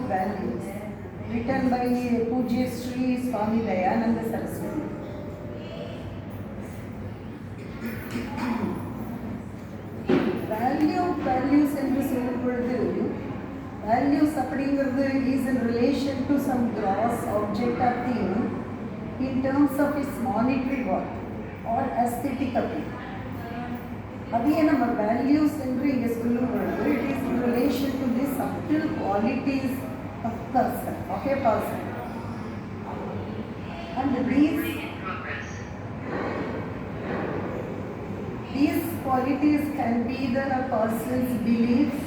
Values, written by Pujya Sri Swami Dayananda Saraswati. Values என்று சொல்லும் பொழுது values அப்படிங்கிறது is in relation to some gross object or thing in terms of its monetary worth or aesthetic appeal. அதே நம்ம values என்று இங்கே சொல்லும் பொழுது it is in relation to the subtle qualities of person, of a person. And these qualities can be the person's beliefs,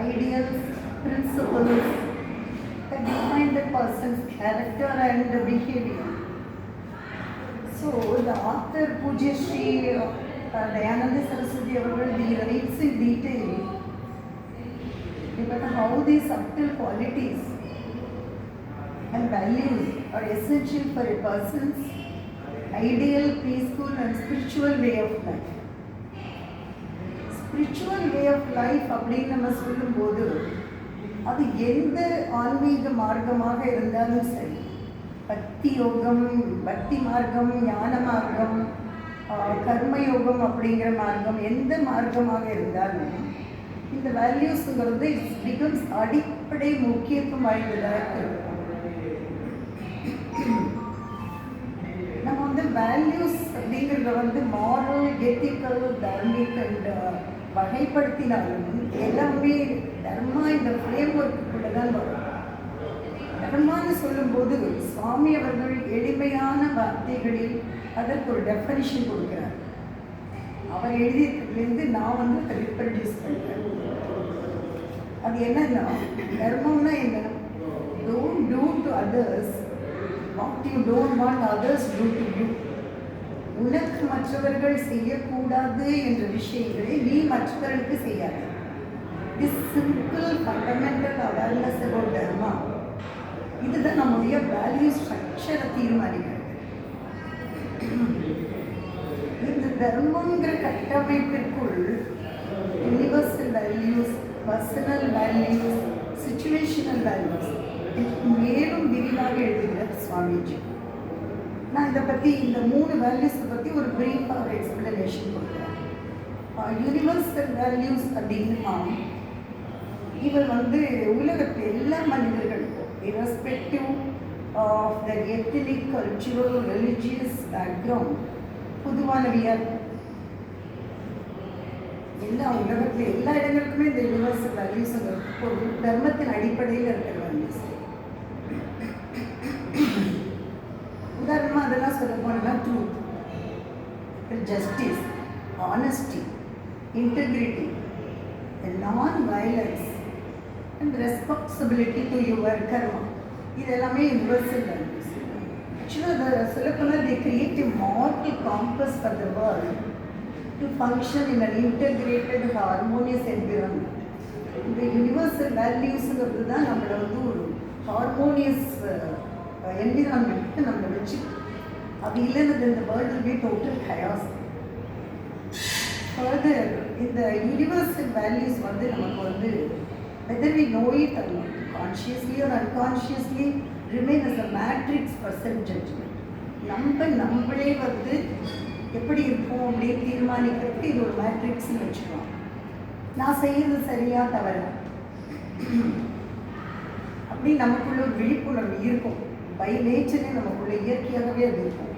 ideals, principles that define the person's character and behavior. So the author Pujya Sri Dayananda Saraswati he writes in detail about how these subtle qualities and values are essential for a person's ideal, peaceful and spiritual way of life. Spiritual way of life அப்படின்னு நம்ம சொல்லும்போது அது எந்த ஆன்மீக மார்க்கமாக இருந்தாலும் சரி, பக்தி யோகம், பக்தி மார்க்கம், ஞான மார்க்கம், கர்மயோகம் அப்படிங்கிற மார்க்கம், எந்த மார்க்கமாக இருந்தாலும் இந்த வேல்யூஸுங்கிறது இட்ஸ் பிகம்ஸ் அடிப்படை முக்கியத்துவம் வாய்ந்ததாக இருக்கும். நம்ம வந்து வேல்யூஸ் அப்படிங்கிறத மாரல், எத்திக்கல், தார்மிக் அண்ட் வகைப்படுத்தினாலும் எல்லாமே தர்மா இந்த ஃப்ரேம் ஒர்க்குள்ளே தான் வரும். தர்மான்னு சொல்லும்போது சுவாமி அவர்கள் எளிமையான வார்த்தைகளில் அதற்கு ஒரு டெஃபனிஷன் கொடுக்குறார். அவர் எழுதியதுலேருந்து நான் அதை ரீப்ரொடியூஸ் பண்ணுறேன். அது என்னன்னா, தர்மம்னா என்ன? Don't do to others what you don't want others to do to. உனக்கு மற்றவர்கள் செய்யக்கூடாது என்ற விஷயங்களை நீ மற்றவர்களுக்கு செய்யாது. This simple fundamental awareness about dharma, இதுதான் நம்முடைய வேல்யூ ஸ்ட்ரக்சரை தீர்மானிக்கிறது. இந்த தர்மங்கிற கட்டமைப்பிற்குள் universal values, personal values, situational values மேலும் விரிவாக எழுதுகிறார் சுவாமிஜி. நான் இதை பற்றி இந்த 3 வேல்யூஸை பற்றி ஒரு பிரீஃபாக எக்ஸ்பிளனேஷன் கொடுக்குறேன். யூனிவர்சல் வேல்யூஸ் அப்படின்னா இவர் உலகத்தில் எல்லா மனிதர்களுக்கும் irrespective of their ethnic, cultural, religious background பொதுவானவையாக இருக்கும். எல்லா உலகத்தில் எல்லா இடங்களுக்குமே இந்த யூனிவர்சல் வேல்யூஸ் ஒரு தர்மத்தின் அடிப்படையில் இருக்கிற வேல்யூஸ். உதாரணமாக அதெல்லாம் சொல்ல போனோம்னா truth, justice, honesty, integrity, nonviolence and responsibility to your karma, இது எல்லாமே யூனிவர்சல் வேல்யூஸ். ஆக்சுவலாக அதை சொல்லப்போனால் they create a moral compass for the world to function in an integrated, harmonious environment. இந்த யூனிவர்சல் வேல்யூஸுங்கிறது தான் நம்மளை ஒரு ஹார்மோனியஸ் என்விரான்மெண்ட்டு நம்மளை வச்சு, அது இல்லைன்னு இந்த world will be total chaos. Further இந்த யூனிவர்சல் வேல்யூஸ் நமக்கு whether we know it or not, consciously or unconsciously remain as a matrix for self-judgment. நம்மளே எப்படி இருப்போம் அப்படின்னு தீர்மானிக்கிறதுக்கு இது ஒரு மேட்ரிக்ஸ்ன்னு வச்சுக்கலாம். நான் செய்யறது சரியா தவறா அப்படி நமக்குள்ள ஒரு விழிப்புணர்வு இருக்கும். பை நேச்சரே நமக்குள்ள இயற்கையாகவே அது இருக்கும்.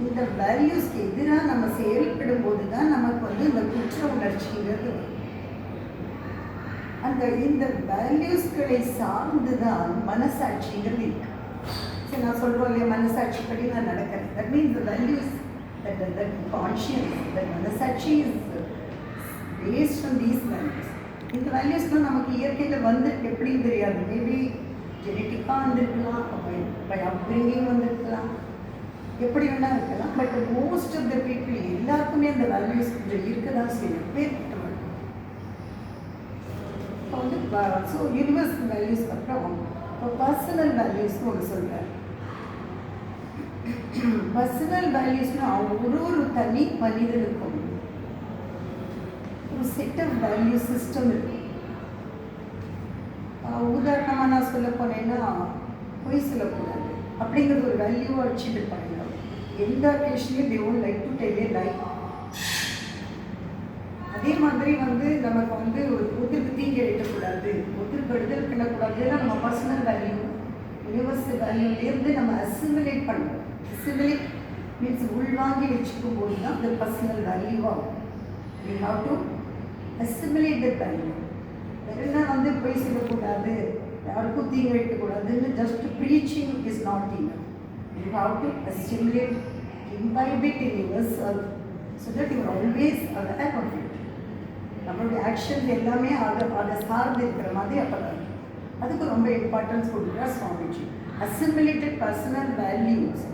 இந்த வேல்யூஸ்க்கு எதிராக நம்ம செயல்படும் போது தான் நமக்கு இந்த குற்ற உணர்ச்சிங்கிறது வரும். இந்த வேல்யூஸ்களை சார்ந்து தான் மனசாட்சிங்கிறது இருக்கு. சரி, நான் சொல்கிறோம் இல்லையா, மனசாட்சிப்படி நான் நடக்கிறேன். That means the values that conscience, that மனசாட்சி is based on these values. இந்த வேல்யூஸ்லாம் நமக்கு இயற்கையில் எப்படின்னு தெரியாது. மேபி ஜெனட்டிக்காக வந்திருக்கலாம், பை அப்ரிங்கிங் வந்திருக்கலாம், எப்படி வேணால் இருக்கலாம். But most of the people எல்லாருக்குமே அந்த வேல்யூஸ் கொஞ்சம் இருக்க தான் செய்யும். பேர்கிட்ட இப்போ ஸோ யூனிவர்சல் வேல்யூஸ் அப்புறம் இப்போ பர்சனல் வேல்யூஸ்னு ஒன்று சொல்கிறேன். பர்சனல் வேல்யூஸ்னால் ஒரு தனி மனிதனுக்கும் ஒரு செட் ஆஃப் வேல்யூ சிஸ்டம் இருக்கு. உதாரணமாக நான் நான் சொல்ல போனேன்னா பொய் சொல்லக்கூடாது அப்படிங்கிறது ஒரு வேல்யூவாக வச்சுட்டு இருப்பாங்க. எந்த அக்கேஷன்லையும் they won't like to tell a lie. அதே மாதிரி வந்து நமக்கு வந்து ஒருத்தருக்கு தீங்கு இழைக்கக்கூடாது, ஒருத்தருக்கு விடுதல் பண்ணக்கூடாதுன்னா நம்ம பர்சனல் வேல்யூ யூனிவர்சல் வேல்யூலேருந்து நம்ம அசிமிலேட் பண்ணுவோம். அசிமிலேட் மீன்ஸ் உள்வாங்கி வச்சுக்கும் போது தான் அந்த பர்சனல் வேல்யூவாகும். we have to assimilate the value. வேறுனா வந்து போய் சொல்லக்கூடாது, யாருக்கும் தீங்கு வைக்கக்கூடாதுன்னு just preaching is not enough. you have to assimilate, imbibe it in yourself so that you are always aware of it. நம்மளுடைய ஆக்ஷன்ஸ் எல்லாமே அதை சார்ந்து இருக்கிற மாதிரி அப்போதான் அதுக்கு ரொம்ப இம்பார்ட்டன்ஸ் கொடுக்குறா சுவாமிஜி. அசிமிலேட்டட் பர்சனல் வேல்யூஸ்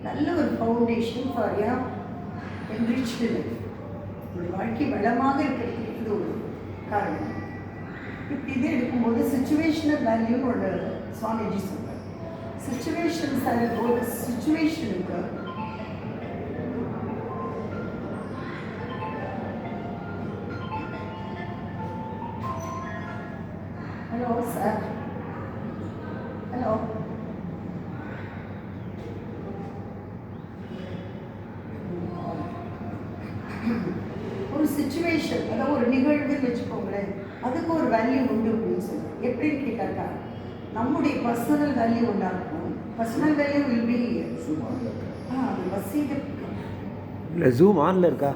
நல்ல ஒரு ஃபவுண்டேஷன் ஃபார் என்ரிச்டு லைஃப். நம்மளுடைய வாழ்க்கை வளமாக இருக்கிறதுக்கு இது ஒரு காரணம். இப்போ இது எடுக்கும்போது சிச்சுவேஷனல் வேல்யூன்னு ஒரு சுவாமிஜி சொல்கிறார். சிச்சுவேஷன்ஸ் ஒரு சிச்சுவேஷனுக்கு ஹலோ சார், ஹலோ ஒரு சிச்சுவேஷன் அதாவது ஒரு நிகழ்வுன்னு வச்சுக்கோங்களேன், அதுக்கு ஒரு வேல்யூ உண்டு அப்படின்னு சொல்லுவோம். எப்படின்னு கேட்டாக்கா நம்முடைய பர்சனல் வேல்யூ ஒன்றா இருக்கும். பர்சனல் வேல்யூ வில் பி அது வசீக இல்லை ஜூம் ஆனில் இருக்கா?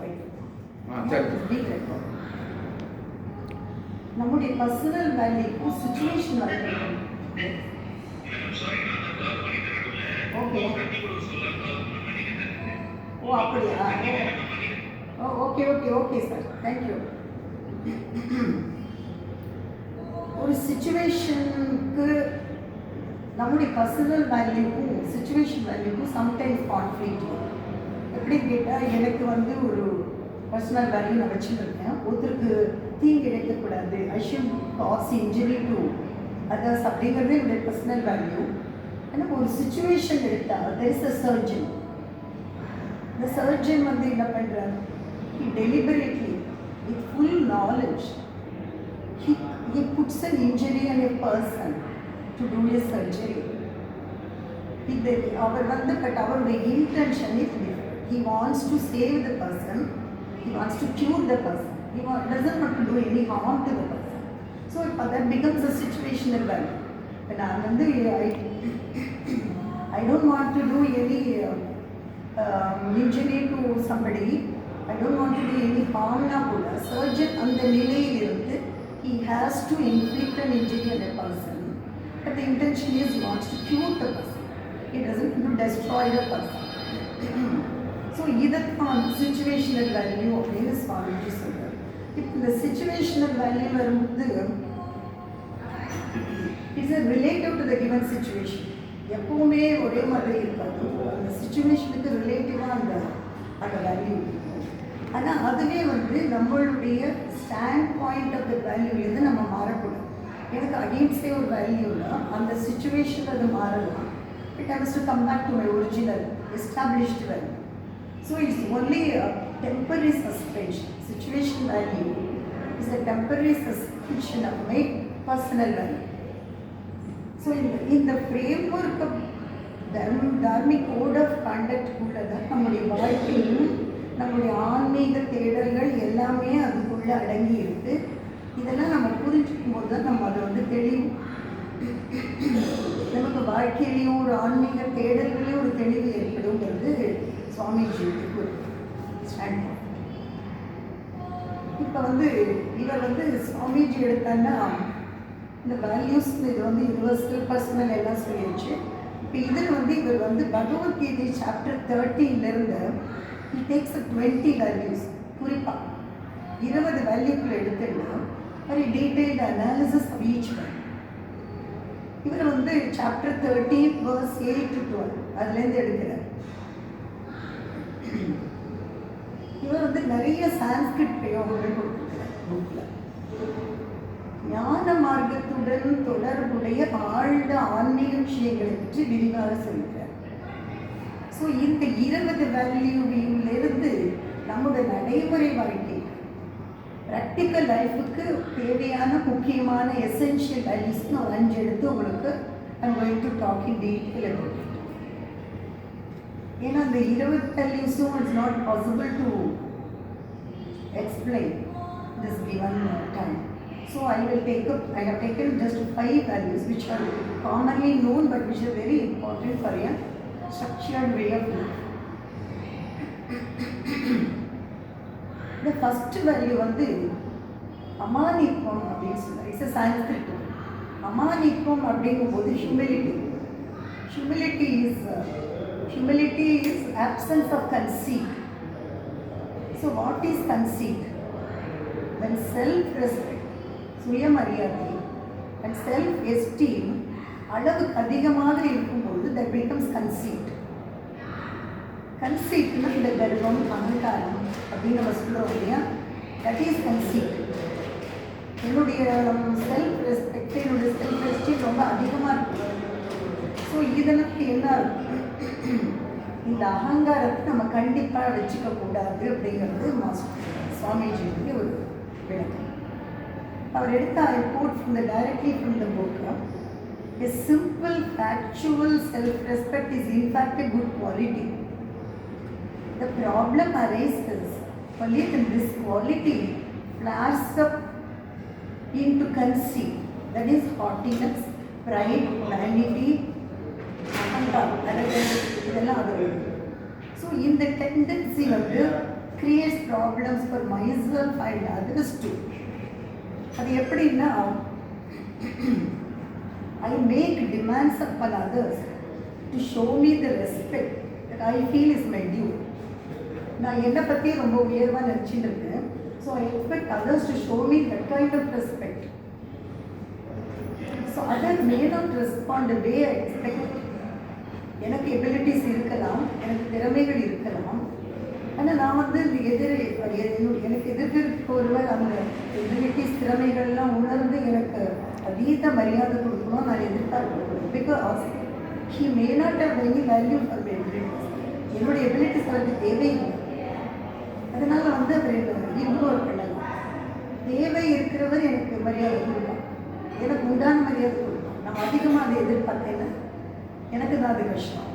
நம்முடைய பர்சனல் வேல்யூக்கும் சுச்சுவேஷன் வேல்யூ. ஓகே, ஓ அப்படியா, ஓ okay okay okay sir, thank you. ஒரு சிச்சுவேஷனுக்கு நம்முடைய பர்சனல் வேல்யூக்கும் சுச்சுவேஷன் வேல்யூக்கும் சம்டைம்ஸ் கான்ஃப்ளிக்ட் வரும். எப்படின்னு கேட்டால் எனக்கு வந்து ஒரு பர்சனல் வேல்யூ நான் வச்சுருக்கேன், ஒருத்தருக்கு தீங்கு இழைக்கக்கூடாது, I should cause injury to others அப்படிங்கிறது என்னுடைய பர்சனல் வேல்யூ. ஆனால் ஒரு சுச்சுவேஷன் எடுத்தால் there is a surgeon. இந்த சர்ஜன் வந்து என்ன பண்ணுறாரு, he deliberately with full knowledge he puts an injury on a person to do a surgery. அவர் வந்து பட் அவருடைய intention is different. he wants to save the person, he wants to cure the person, he doesn't want to do any harm to the person. So that becomes a situational value. But நான் வந்து I don't want to do any injury to somebody, I don't want to do any harm na kuda surgeon அந்த நிலையில் இருந்து he has to inflict an injury on a person, but the intention is he wants to cure the person, he doesn't want to destroy the person. So இதுதான் situational value அப்படின்னு சுவாமிஜி சொல்றாரு. இப்போ இந்த situational value வரும்போது it's relative to the given situation. எப்பவுமே ஒரே மாதிரி இருக்காது, அந்த சிச்சுவேஷனுக்கு ரிலேட்டிவாக அந்த வேல்யூ இருக்கும். ஆனால் அதுவே வந்து நம்மளுடைய ஸ்டாண்ட் பாயிண்ட் ஆஃப் த வேல்யூலேருந்து நம்ம மாறக்கூடாது. எனக்கு அகெயின்ஸ்டே ஒரு வேல்யூனா அந்த சுச்சுவேஷன் அது மாறலாம், it has to come back to my original established value. So it's only temporary suspension. Situation value is a temporary suspension of my personal value. So இந்த framework of dharmic code of கண்டக்ட்குள்ளே தான் நம்முடைய வாழ்க்கையும் நம்முடைய ஆன்மீக தேடல்கள் எல்லாமே அதுக்குள்ளே அடங்கி இருக்குது. இதெல்லாம் நம்ம புரிஞ்சுக்கும் போது தான் நம்ம அதை வந்து தெளிவு நமக்கு வாழ்க்கையிலையும் ஒரு ஆன்மீக தேடல்களையும் ஒரு தெளிவு ஏற்படுங்கிறது சுவாமிஜிக்கு ஸ்டாண்ட். இப்போ வந்து இவர் வந்து சுவாமிஜி எடுத்தாங்கன்னா இந்த வேல்யூஸ் இது வந்து யூனிவர்சல் பர்சனல் எல்லாம் சொல்லிடுச்சு. இப்போ இதில் வந்து இவர் வந்து Bhagavad Gita chapter 13 he takes 20 values, குறிப்பாக 20 வேல்யூக்கள் எடுத்துன்னா very detailed analysis of each one. இவர் வந்து சாப்டர் 13 verse 8 to 12 அதுலேருந்து எடுக்கிறார். இவர் வந்து நிறைய சான்ஸ்கிரிட் பிரயோகங்கள் கொடுத்துருக்கிறார் புக்கில். ஞான மார்க்கத்துடன் தொடர்புடைய ஆழ்ந்த ஆன்மீக விஷயங்களை பற்றி விரிவாக சொல்கிறார். ஸோ இந்த 20 வேல்யூவிலிருந்து நம்முடைய நடைமுறை வாழ்க்கை ப்ராக்டிக்கல் லைஃபுக்கு தேவையான முக்கியமான எசென்ஷியல் வேல்யூஸ்னு ஒரு 5 எடுத்து உங்களுக்கு I'm going to talk in detail about it. ஏன்னா அந்த 20 வேல்யூஸும் it's not possible to explain this given time. So I have taken just 5 values which are commonly known but which are very important for a structured way of life. The first value வந்து அமானித்வம் அப்படின்னு சொல்லுவாங்க. It's a Sanskrit word. அமானித்வம் அப்படிங்கும்போது humility is absence of conceit. So what is conceit? When self-respect, சுயமரியாதை and self-esteem அளவுக்கு அதிகமாக இருக்கும்போது that becomes conceit. Conceitனா இந்த கர்வம், அகங்காரம் அப்படின்னு நம்ம சொல்கிறோம் இல்லையா, that is conceit. என்னுடைய செல்ஃப்-ரெஸ்பெக்ட், என்னுடைய செல்ஃப்-எஸ்டீம் ரொம்ப அதிகமாக இருக்குது. ஸோ இதனுக்கு என்ன இந்த அகங்காரத்தை நம்ம கண்டிப்பாக வச்சுக்க கூடாது அப்படிங்கிறது சுவாமிஜியுடைய ஒரு விளக்கம். அவர் எடுத்த report directly from the book. A simple factual self-respect is in fact a good quality. The problem arises only when this quality flares up into conceit, that is haughtiness, pride, vanity, இதெல்லாம் அது. So இந்த tendency வந்து creates problems for myself and others too. அது எப்படின்னா, I make demands upon others to show me the respect that I feel is my due. நான் என்னை பற்றி ரொம்ப உயர்வாக நினச்சிட்டு இருக்கேன். So I expect others to show me that kind of respect. So other may not respond the way I expect. எனக்கு abilities இருக்கலாம், எனக்கு திறமைகள் இருக்கலாம், ஆனால் நான் வந்து எனக்கு எதிர்க்க ஒருவர் அந்த எபிலிட்டிஸ் திறமைகள்லாம் உணர்ந்து எனக்கு அதீத மரியாதை கொடுக்கணும் நான் எதிர்பார்க்கிறேன். Because he may not have any value for my abilities. என்னுடைய எபிலிட்டிஸ் அவருக்கு தேவையில்லை. அதனால் வந்து அவர் இக்னோர் பண்ணலாம். தேவை இருக்கிறவர் எனக்கு மரியாதை கொடுக்கலாம், எனக்கு உண்டான மரியாதை கொடுக்கலாம். நான் அதிகமாக அதை எதிர்பார்த்தேன்னு எனக்கு தான் அது கஷ்டம்.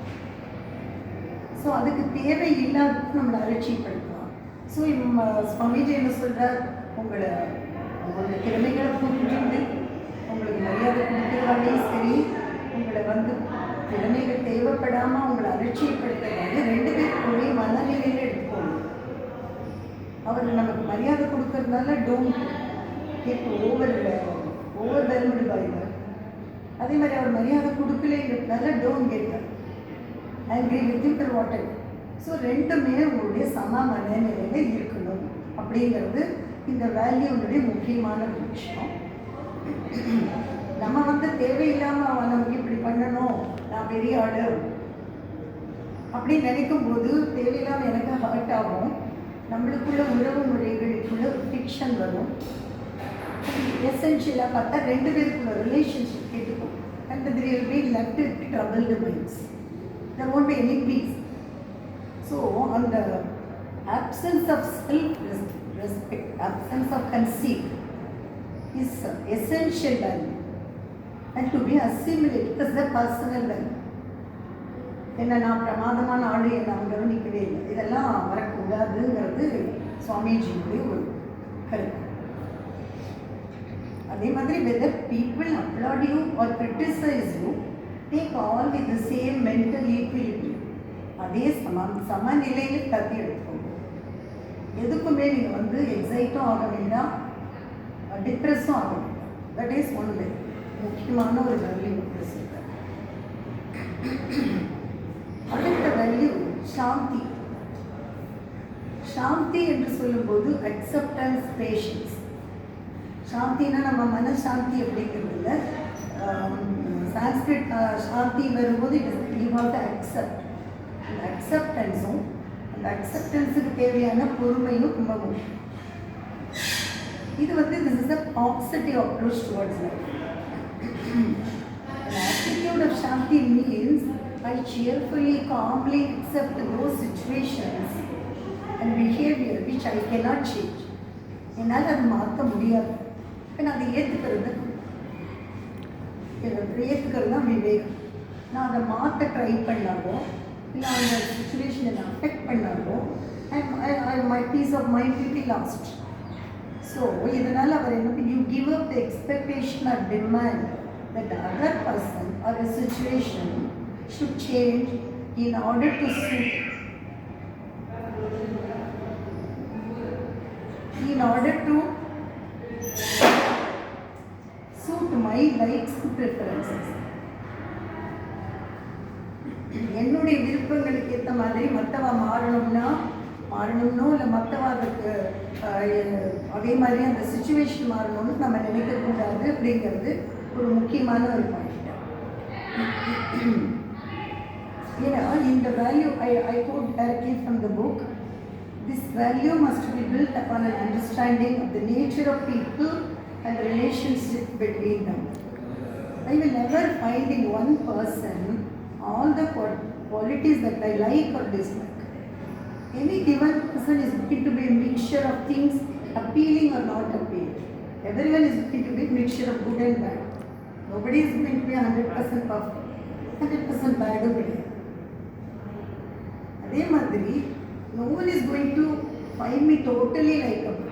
ஸோ அதுக்கு தேவை இல்லாதது நம்மளை அலட்சியப்படுத்தலாம். ஸோ சுவாமிஜி என்ன சொல்கிறார், உங்களுடைய திறமைகளை புரிஞ்சுட்டு உங்களுக்கு மரியாதை கொடுக்குறதாலையும் சரி, உங்களை வந்து திறமைகள் தேவைப்படாமல் உங்களை அலட்சியப்படுத்துறது 2 பேருக்கு ஒரே மனநிலையில் எடுத்துக்கோங்க. அவர் நமக்கு மரியாதை கொடுக்கறதுனால don't get overwhelmed by that. அதே மாதிரி அவர் மரியாதை கொடுக்கலைங்கிறதுனால don't get angry with him for whatever. So 2மே உங்களுடைய சம மனநிலையில் இருக்கணும் அப்படிங்கிறது இந்த வேல்யூனுடைய முக்கியமான ஒரு விஷயம். நம்ம வந்து தேவையில்லாமல் நமக்கு இப்படி பண்ணணும், நான் பெரிய ஆளு அப்படின்னு நினைக்கும் போது தேவையில்லாமல் எனக்கு ஹர்ட் ஆகும். நம்மளுக்குள்ள உறவு முறைகளுக்குள்ள ஃபிக்ஷன் வரும். எசென்ஷியலாக பார்த்தா 2 பேருக்குள்ள ரிலேஷன்ஷிப் கேட்டுக்கும். And there will be left with troubled minds. There won't be any peace. So on the absence of self-respect, absence of conceit is essential value and to be assimilated as a personal value. என்ன நான் பிரமாதமான ஆளு, என்ன அவங்க கவனிக்கவே இல்லை, இதெல்லாம் வரக்கூடாதுங்கிறது சுவாமிஜியுடைய ஒரு கருத்து. அதே மாதிரி whether people applaud you or criticize you, take all with the same mental equilibrium. அதே சமநிலையில் தத்தி எடுத்துக்கோங்க. எதுக்குமே நீங்கள் வந்து எக்ஸைட்டும் ஆக வேண்டாம், டிப்ரெஸும் ஆக வேண்டாம். தட் இஸ் ஒன் வே முக்கியமான ஒரு வேல்யூ. அடுத்த வேல்யூ சாந்தி. சாந்தி என்று சொல்லும்போது அக்செப்டன்ஸ், பேஷன்ஸ். சாந்தினா நம்ம மனசாந்தி அப்படிங்கிறது இல்லை. சான்ஸ்கிரிட் சாந்தி வரும்போது யூ ஹாவ் டு அக்செப்ட். அந்த அக்செப்டன்ஸும் அந்த அக்செப்டன்ஸுக்கு தேவையான பொறுமையும் ரொம்ப முக்கியம். இது வந்து this is the positive approach towards life. An attitude of Shanti means I cheerfully, calmly accept those situations and behavior which I cannot change. என்னால் அதை மாற்ற முடியாது. இப்போ நான் அதை ஏற்றுக்கிறது தான் விவேகம். நான் அதை மாற்ற ட்ரை பண்ணாலோ இல்லை அந்த சுச்சுவேஷனை நான் அஃபெக்ட் பண்ணாலோ my peace of mind will be lost. So இதனால் அவர் என்ன, you give up the expectation or demand that the other person or a situation should change in order to suit my likes and preferences. என்னுடைய விருப்பங்களுக்கு ஏற்ற மாதிரி மற்றவா மாறணும்னோ இல்லை மற்றவா அதுக்கு அதே மாதிரி அந்த சுச்சுவேஷன் மாறணும்னு நம்ம நினைக்கக்கூடாது அப்படிங்கிறது ஒரு முக்கியமான ஒரு பாயிண்ட். ஏன்னா இந்த value I quote directly from the book. This value must be built upon an understanding of the nature of people and the relationship between them. I will never find in one person all the qualities that I like or dislike. Any given person is looking to be a mixture of things appealing or not appealing. Everyone is looking to be a mixture of good and bad. Nobody is going to be 100% perfect, 100% bad over here. அதே மாதிரி no one is going to find me totally likeable.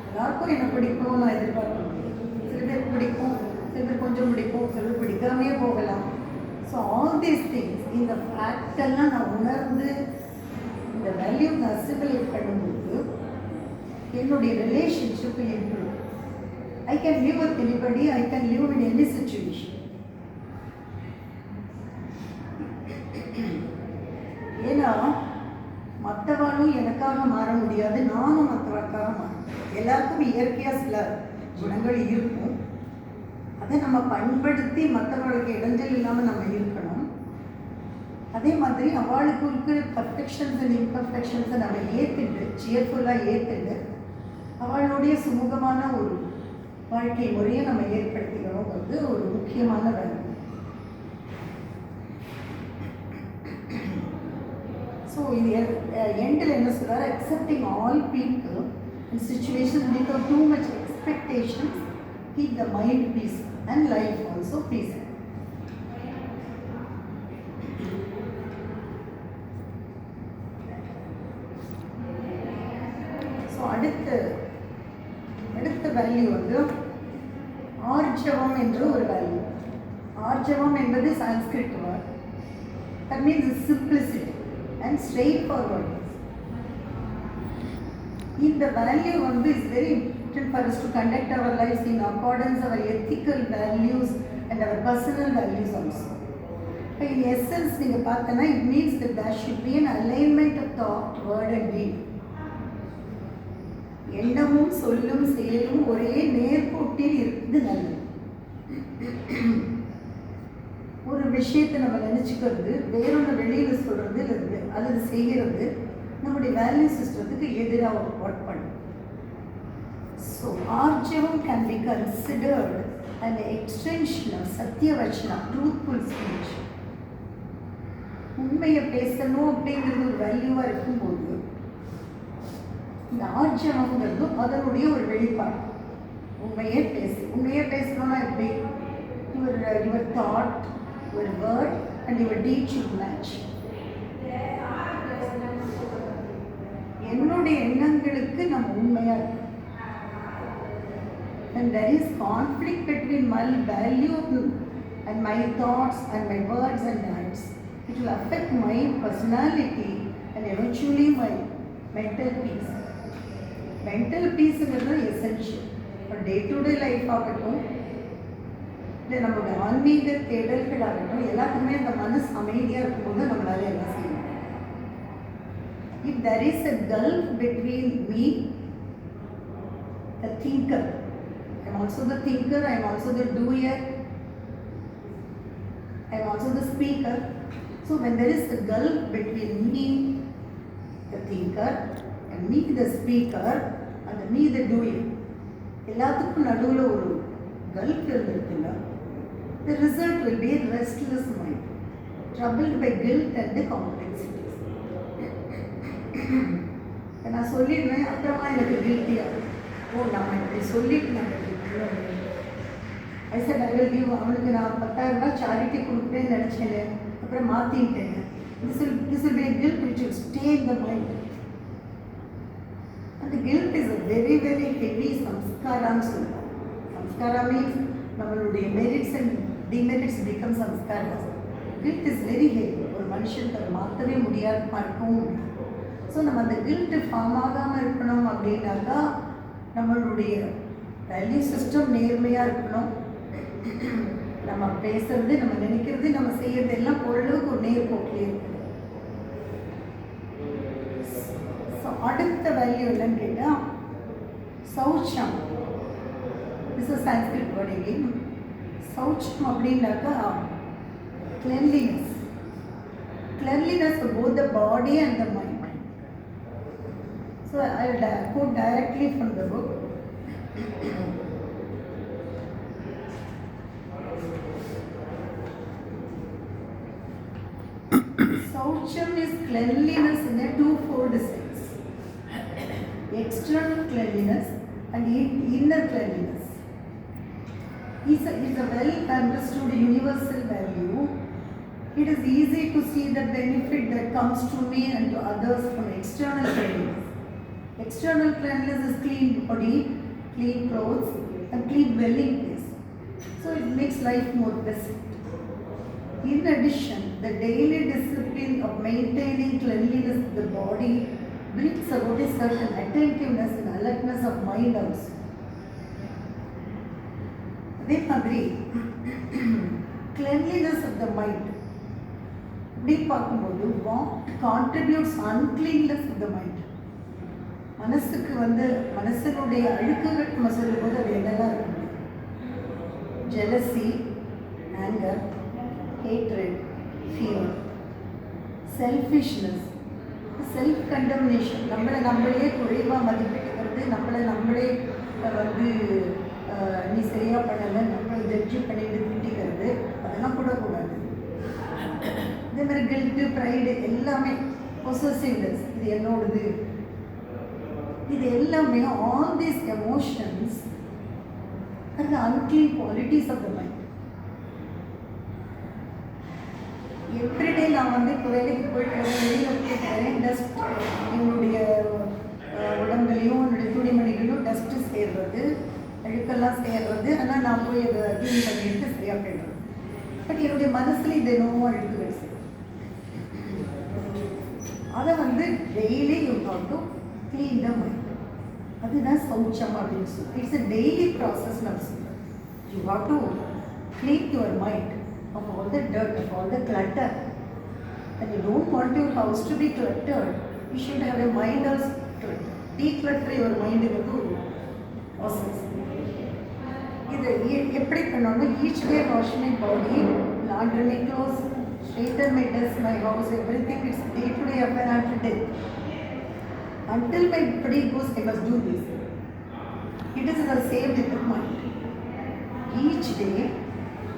எல்லாருக்கும் என்ன பிடிக்கும் நான் எதிர்பார்க்க முடியும். சில பேர் பிடிக்கும், சில பேர் கொஞ்சம் பிடிக்கும், சில பேர் பிடிக்காமே போகலாம். ஸோ ஆல் தீஸ் திங்ஸ் இந்த ஃபேக்டெல்லாம் நான் உணர்ந்து இந்த வேல்யூ நான் அசிமுலேட் பண்ணும்போது என்னுடைய relationship improve. I can live with anybody, I can live in any situation. ஏன்னா மற்றவாளும் எனக்காக மாற முடியாது, நானும் மற்றவர்களுக்காக மாற முடியாது. எல்லாருக்கும் இயற்கையாக சில குணங்கள் இருக்கும். அதை நம்ம பண்படுத்தி மற்றவர்களுக்கு இடைஞ்சல் இல்லாமல் நம்ம இருக்கணும். அதே மாதிரி அவளுக்கு இருக்கிற பர்ஃபெக்ஷன்ஸ் அண்ட் இம்பர்ஃபெக்ஷன்ஸை நம்ம ஏற்றுட்டு சியர்ஃபுல்லாக ஏற்றுட்டு அவளுடைய சுமூகமான ஒரு வாழ்க்கை முறையை நம்ம ஏற்படுத்திக்கணுங்கிறது ஒரு முக்கியமான வேலை. ஸோ இது எண்டில் என்ன சொல்கிறார், accepting all people and situation without too much expectations keep the mind peace and life also peace. So அடுத்த வேல்யூ வந்து ஆர்ஜவம் என்ற ஒரு வேல்யூ. ஆர்ஜவம் என்பது Sanskrit word. That means simplicity and straightforward. இந்த வேல்யூ வந்து is very important for us to conduct our lives in accordance our ethical values and our personal values also. In essence நீங்கள் பார்த்தனா it means that there should be an alignment of thought, word and deed. எண்ணமும் சொல்லும் செயலும் ஒரே நேர்கோட்டில் இருக்குது நல்லது. ஒரு விஷயத்தை நம்ம நினச்சிக்கிறது, வேறொன்று வெளியில் சொல்கிறது அல்லது செய்கிறது நம்முடைய வேல்யூ சிஸ்டத்துக்கு எதிராக ஒர்க் பண்ணும். So arjavam can be considered and extension of satyavachana, truthful speech. உண்மையை பேசணும் அப்படிங்கிறது ஒரு வேல்யூவாக இருக்கும்போது இந்த ஆர்ஜவங்கிறதும் அதனுடைய ஒரு வெளிப்பாடு. உண்மையே பேசணும்னா எப்படி? Your thought, your word and your deed should match. என்னுடைய எண்ணங்களுக்கு நம்ம உண்மையாக இருக்கும். And there is conflict between my value and my thoughts and my words and acts. It will affect my personality and eventually my mental peace. Mental peace is essential for day-to-day life ஆகட்டும், இல்லை நம்மளுடைய ஆன்மீக தேடல்கள் ஆகட்டும், எல்லாத்துக்குமே அந்த மனசு அமைதியாக இருக்கும்போது நம்மளால எல்லாம் செய்யணும். If there is a gulf between me, the thinker, I am also the thinker, I am also the doer, I am also the speaker. So when there is a gulf between me, the thinker, and me, the speaker, and me, the doer, எல்லாத்துக்கும் நடுவில் ஒரு gulf இருந்துருக்குன்னா the result will be a restless mind, troubled by guilt and complexities. நான் சொல்லிடுவேன், அப்புறமா எனக்கு கில்ட்டியாக ஓ நம்ம இப்படி சொல்லிட்டு நம்ம இப்படி ஐ செட் ஐ வில் கிவ், அவனுக்கு நான் 10,000 ரூபாய் சேரிட்டி கொடுக்குறேன்னு நினச்சேன், அப்புறம் மாற்றிட்டேன். This will be a guilt which will stay in the mind. And the guilt is a very very heavy samskaraன்னு சொல்லுவோம். Samskara means நம்மளுடைய merits and demerits become samskaras. Guilt is very heavy. ஒரு மனுஷனுக்கு அதை மாற்றவே முடியாது, மறக்கவும் முடியாது. ஸோ நம்ம அந்த guilt ஃபார்ம் ஆகாமல் இருக்கணும் அப்படின்னாக்கா நம்மளுடைய வேல்யூ சிஸ்டம் நேர்மையாக இருக்கணும். நம்ம பேசுறது, நம்ம நினைக்கிறது, நம்ம செய்யறது எல்லாம் ஓரளவுக்கு ஒரு நேர்போக்கிலே இருக்குது. ஸோ அடுத்த வேல்யூ என்னன்னு கேட்டால் shaucham. Is a Sanskrit word again. சௌச்சம் அப்படின்னாக்கா cleanliness. Cleanliness for both the body and the mind. So I will quote directly from the book. Saucham is cleanliness in a twofold sense. External cleanliness and inner cleanliness. It's a well understood universal value. It is easy to see the benefit that comes to me and to others from external cleanliness. External cleanliness is clean body, clean clothes, and clean dwelling place. So it makes life more pleasant. In addition, the daily discipline of maintaining cleanliness of the body brings about a certain attentiveness and alertness of mind also. அதே மாதிரி cleanliness of the mind அப்படி பார்க்கும்போது what contributes uncleanness of the mind. மனசுக்கு மனசனுடைய அழுக்குகள் நம்ம சொல்லும்போது அது என்னெல்லாம் இருக்கு? Jealousy, anger, hatred, fear, selfishness, self-condemnation. நம்மளே குறைவாக மதிப்பிட்டுக்கிறது, நம்மளே நீ சரியாக பண்ணலை, நம்மளை ஜட்ஜு பண்ணிட்டு திட்டிக்கிறது, அதெல்லாம் கூட கூடாது. இதே மாதிரி கில்ட்டு, ப்ரைடு எல்லாமே, பொசசிவ்னஸ், இது என்னோடது, இது எல்லாமே all these emotions are the unclean qualities of the mind. Everyday நான் இப்போ வேலைக்கு போயிட்டு வெளியில் போயிட்டு வரேன், டஸ்ட் என்னுடைய உடம்புலையும் என்னுடைய துணிமணிகளையும் டஸ்ட்டு சேர்றது, அழுக்கெல்லாம் சேர்றது. ஆனால் நான் போய் அதை க்ளீன் பண்ணிட்டு சரியாக போயிடுறது. பட் என்னுடைய மனசில் இது என்னவோ அழுக்குகள் செய்யும். அதை daily you have to clean the mind. அதுதான் சௌச்சம் அப்படின்னு சொல்லி. It's a daily process. நான் சொல்கிறேன், you have to clean your mind of all the dirt, of all the clutter. And you don't want your house to be cluttered. You should have a mind also cluttered. Declutter your mind in a good process. இது எப்படி பண்ணணும்? Each day wash my body, launder my clothes, straighten my desk, my house, everything. It's day to day after after day. Until my body goes, I must do this. It is the same with the mind. Each day,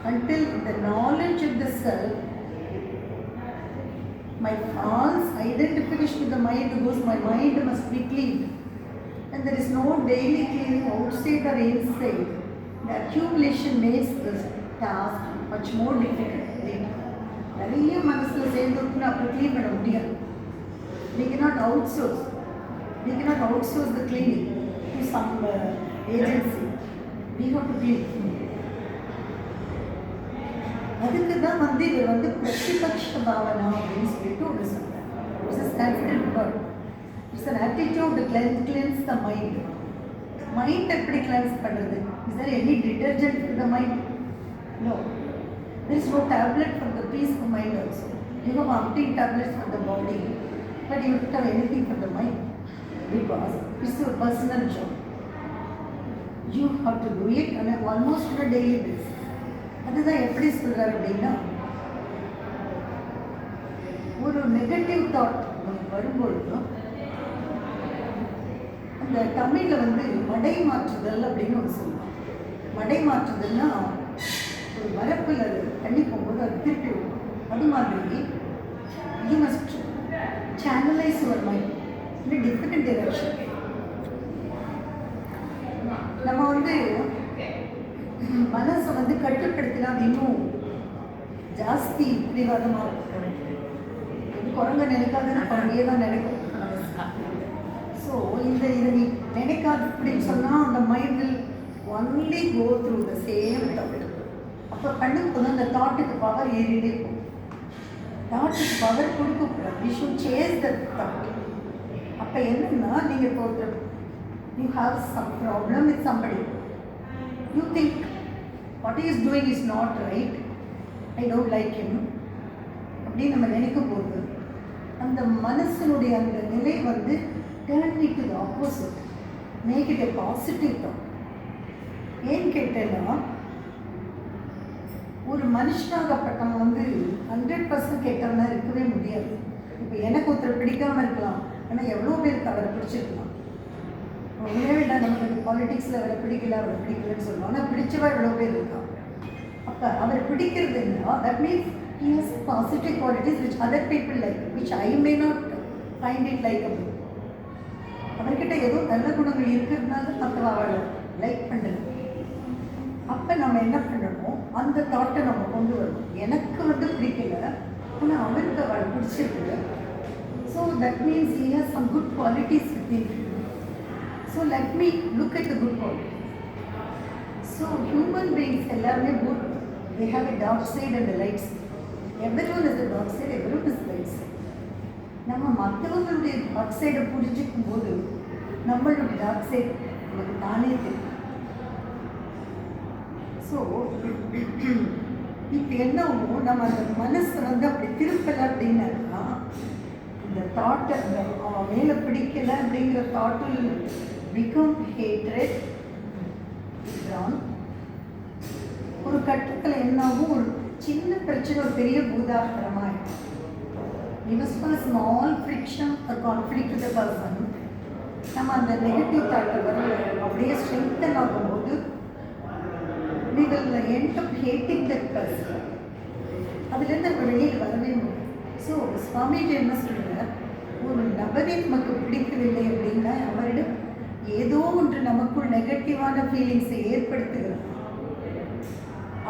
until the knowledge of the self, my false identification with the mind goes, my mind must be cleaned. And there is no daily cleaning outside or inside. The accumulation makes this task much more difficult. நிறைய மனசில் சேர்ந்துட்டு அப்புறம் clean பண்ண முடியாது. We cannot outsource the cleaning to some agency. We have to clean. அதுக்கு தான் இவர் பிரதிபக்ஷ பாவனா அப்படின்னு சொல்லிட்டு ஒன்று சொல்கிறார். It's a Sanskrit word. It's an attitude to cleanse the mind. Mind எப்படி கிளென்ஸ் பண்ணுறது? Is there any detergent for the mind? No. There is no tablet for the peace of mind also. You have umpteen tablets for the body, but you don't have anything for the mind, because it's your personal job. You have to do it on almost on a daily basis. அதுதான் எப்படி சொல்கிறார் அப்படின்னா, ஒரு negative thought வரும்பொழுது அந்த தமிழில் மடை மாற்றுதல் அப்படின்னு ஒன்று சொல்லுவாங்க. மடை மாற்றுதல்னா ஒரு வரப்பில் அது தண்ணி போகும்போது அது திருப்பி விடும். அது மாதிரி you must channelise your mind in different direction. நம்ம வந்து மனசை வந்து கட்டுப்படுத்தினா அது இன்னும் ஜாஸ்தி பிடிவாதமாக இருக்கும். இது குரங்க நினைக்காதுன்னு குரங்கையே தான் நினைக்கும். ஸோ இதை நீ நினைக்காது அப்படின்னு சொன்னால் அந்த mind will only go through the same thought. அப்போ கண்ணுக்கு வந்து அந்த தாட்டுக்கு பவர் ஏறிட்டே போகும். தாட்டுக்கு பவர் கொடுக்கக்கூடாது. We should chase the thought. அப்போ என்னன்னா நீங்கள் இப்போ ஒருத்தர் you have some problem with somebody, you think what is doing is not right, I don't like him அப்படின்னு நம்ம நினைக்கும் போது அந்த மனசினுடைய அந்த நிலை வந்து turn it to the opposite, make it a positive thought. ஏன்னு கேட்டேன்னா ஒரு மனுஷனாகப்பட்டவன் வந்து 100% கெட்டவனா இருக்கவே முடியாது. இப்போ எனக்கு ஒருத்தர் பிடிக்காமல் இருக்கலாம், ஆனால் எவ்வளோ பேருக்கு அவரை பிடிச்சிருக்கலாம். ஒன்றே வேண்டாம், நமக்கு பாலிட்டிக்ஸில் அவரை பிடிக்கல அவரை பிடிக்கலன்னு சொல்லுவோம், ஆனால் பிடிச்சவா எவ்வளோ பேர் இருக்கான். அப்போ அவரை பிடிக்கிறது என்ன, that means he has positive qualities which other people like, which I may not find it likable. அவர்கிட்ட ஏதோ நல்ல குணங்கள் இருக்கிறதுனால மற்றவ அவளை லைக் பண்ணுறது. அப்போ நம்ம என்ன பண்ணணும், அந்த தாட்டை நம்ம கொண்டு வரணும். எனக்கு வந்து பிடிக்கல, ஆனால் அவருக்கு அவளை பிடிச்சிருக்கு. So that means he has some good qualities within him. So let me look at the good qualities. So human beings எல்லாருமே good. They have a dark side and a light side. Everyone is a dark side, everyone is light side. நம்ம மற்றவங்களுடைய dark சைடை புரிஞ்சிக்கும் போது நம்மளுடைய dark side நமக்கு தானே தெரியும். So இப்போ என்னவோ நம்ம அந்த மனசை வந்து அப்படி திருப்பலை அப்படின்னாக்கா இந்த தாட்டை அவன் மேலே பிடிக்கலை அப்படிங்கிற தாட்டில் பிகம் ஹேட்ரட். ஒரு கட்டத்தில் என்னாகும், ஒரு சின்ன பிரச்சனை ஒரு பெரிய பூதாகரமாக இருக்கும். Even for a small friction or conflict with a person, நம்ம அந்த நெகட்டிவ் தாட்டை வர அப்படியே ஸ்ட்ரென்தன் ஆகும்போது we will end up hating that person. அதுலேருந்து நம்ம வெளியில் வரவே முடியும். ஸோ சுவாமிஜி என்ன சொல்கிறார், ஒரு நபரை நமக்கு பிடிக்கவில்லை அப்படின்னா அவரிடம் ஏதோ ஒன்று நமக்குள் நெகட்டிவான ஃபீலிங்ஸை ஏற்படுத்துகிறது.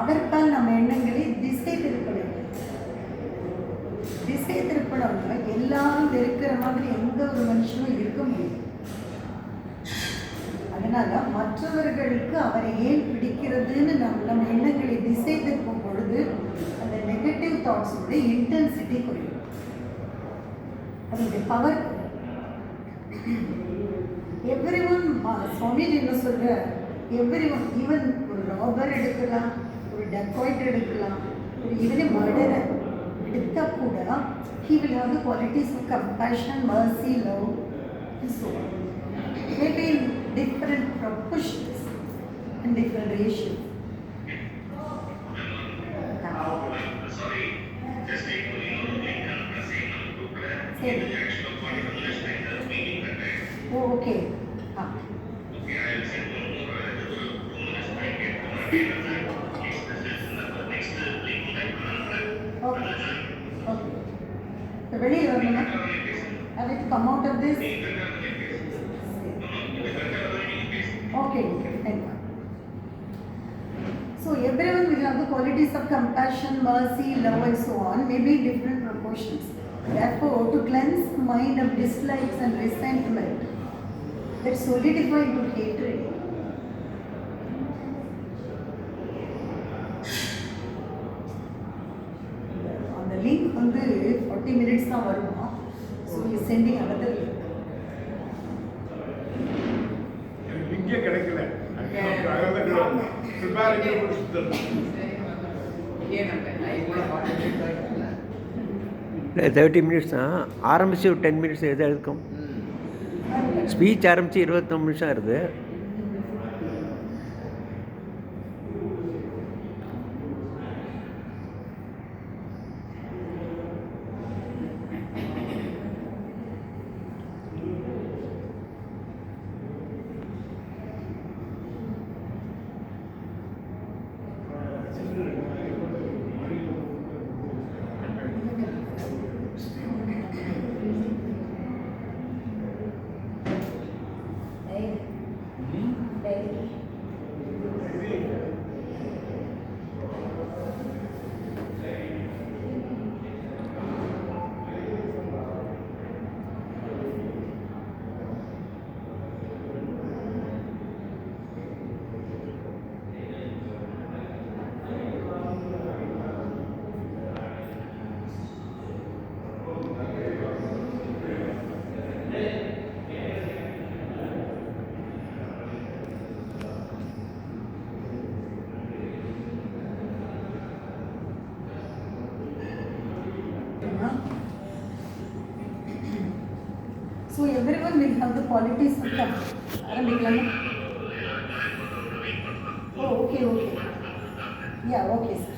அதற்கால் நம்ம எண்ணங்களை திசை திருப்ப வேண்டும். திசை திருப்பணம்னா எல்லாரும் இருக்கிற மாதிரி எந்த ஒரு மனுஷனும் இருக்க முடியும். அதனால மற்றவர்களுக்கு அவரை ஏன் பிடிக்கிறதுன்னு நம்ம எண்ணங்களை திசை திருப்பும் பொழுது அந்த நெகட்டிவ் தாட்ஸோட இன்டென்சிட்டி குறையும், அதனுடைய பவர். எவ்ரி ஒன், சுவாமிஜி என்ன சொல்ற, எவ்ரி ஒன், ஈவன் ஒரு ராபர் எடுக்கலாம், ஒரு டெக்காய்ட் எடுக்கலாம், ஒரு ஈவனே மர்டரை எடுத்தால் கூட he will have the qualities of compassion, mercy, love and so on. Maybe in different proportions and different ratios. Oh, okay. வெளியே வரணுமா, அதுக்கு come out of this. Okay, so everyone will have the qualities of compassion, mercy, love and so on, maybe in different proportions. Therefore, to cleanse the mind of dislikes and resentment that solidify into hatred, link வந்து 40 minutes தான் வருமா. So you sending another link. லிங்கே கிடைக்கல, 30 minutes தான் ஆரம்பித்து ஒரு 10 minutes எது இருக்கும். Speech ஆரம்பித்து 29 நிமிஷம் ஆகுது. So everyone will have the qualities to come. ஆரம்பிக்கலாமா? Oh, okay. Yeah, okay, sir.